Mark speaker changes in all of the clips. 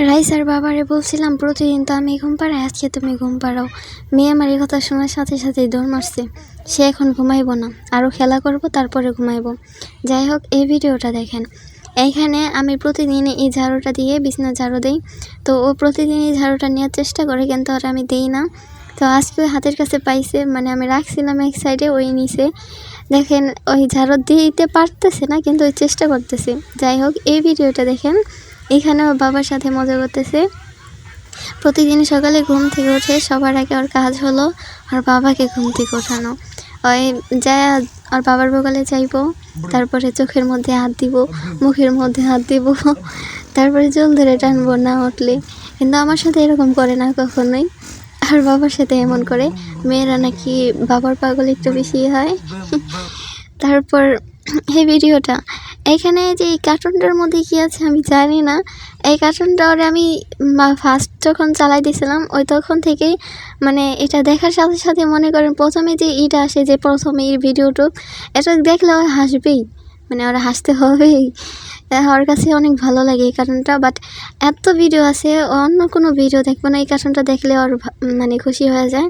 Speaker 1: রাইসার বাবারে বলছিলাম প্রতিদিন তো আমি ঘুম পাড়াই, আজকে তুমি ঘুম পাড়াও। মেয়ে আমার এই কথা শোনার সাথে সাথেই দৌড় মারছে। সে এখন ঘুমাইবো না, আরও খেলা করব, তারপরে ঘুমাইবো। যাই হোক, এই ভিডিওটা দেখেন। এইখানে আমি প্রতিদিন এই ঝাড়ুটা দিয়ে বিছনা ঝাড়ু দিই। তো ও প্রতিদিন এই ঝাড়ুটা নেওয়ার চেষ্টা করে, কিন্তু আর আমি দিই না। তো আজকে ওই হাতের কাছে পাইছে, মানে আমি রাখছিলাম এক সাইডে, ওই নিচে দেখেন ওই ঝাড়ু দিতে পারতেছে না, কিন্তু ওই চেষ্টা করতেছে। যাই হোক, এই ভিডিওটা দেখেন। এখানে ওর বাবার সাথে মজা করতেছে। প্রতিদিন সকালে ঘুম থেকে উঠে সবার আগে ওর কাজ হলো ওর বাবাকে ঘুম থেকে ওঠানো। ওই যায় ওর বাবার বগলে যাইব, তারপরে চোখের মধ্যে হাত দিব, মুখের মধ্যে হাত দিব, তারপরে চুল ধরে টানবো না উঠলে। কিন্তু আমার সাথে এরকম করে না কখনোই, আর বাবার সাথে এমন করে। মেয়েরা নাকি বাবার পাগল একটু বেশি হয়। তারপর এই ভিডিওটা এখানে যে এই কার্টুনটার মধ্যে কী আছে আমি জানি না। এই কার্টুনটা ওরে আমি ফার্স্ট যখন চালাই দিয়েছিলাম, ওই তখন থেকেই মানে এটা দেখার সাথে সাথে মনে করেন প্রথমে যে ইটা আসে, যে প্রথমে এই ভিডিওটুক, এটা দেখলে ওরা হাসবেই, মানে ওরা হাসতে হবেই। ওর কাছে অনেক ভালো লাগে এই কার্টুনটা। বাট এত ভিডিও আছে, অন্য কোনো ভিডিও দেখবো না, এই কার্টুনটা দেখলে ওর মানে খুশি হয়ে যায়।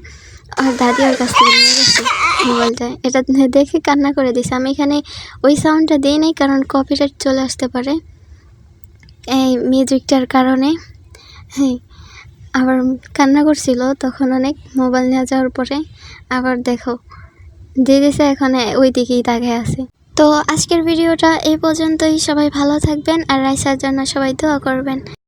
Speaker 1: আর দাদি ওর কাছ থেকে নিয়ে গেছে মোবাইলটা, এটা দেখে কান্না করে দিছে। আমি এখানে ওই সাউন্ডটা দিই নাই, কারণ কপিরাইট চলে আসতে পারে এই মিউজিকটার কারণে। হ্যাঁ, আবার কান্না করছিল তখন অনেক, মোবাইল নিয়ে যাওয়ার পরে। আবার দেখো দিয়ে দিছে, এখন ওই দিকেই তাকিয়ে আছে। তো আজকের ভিডিওটা এই পর্যন্তই। সবাই ভালো থাকবেন, আর রাইসার জন্য সবাই দোয়া করবেন।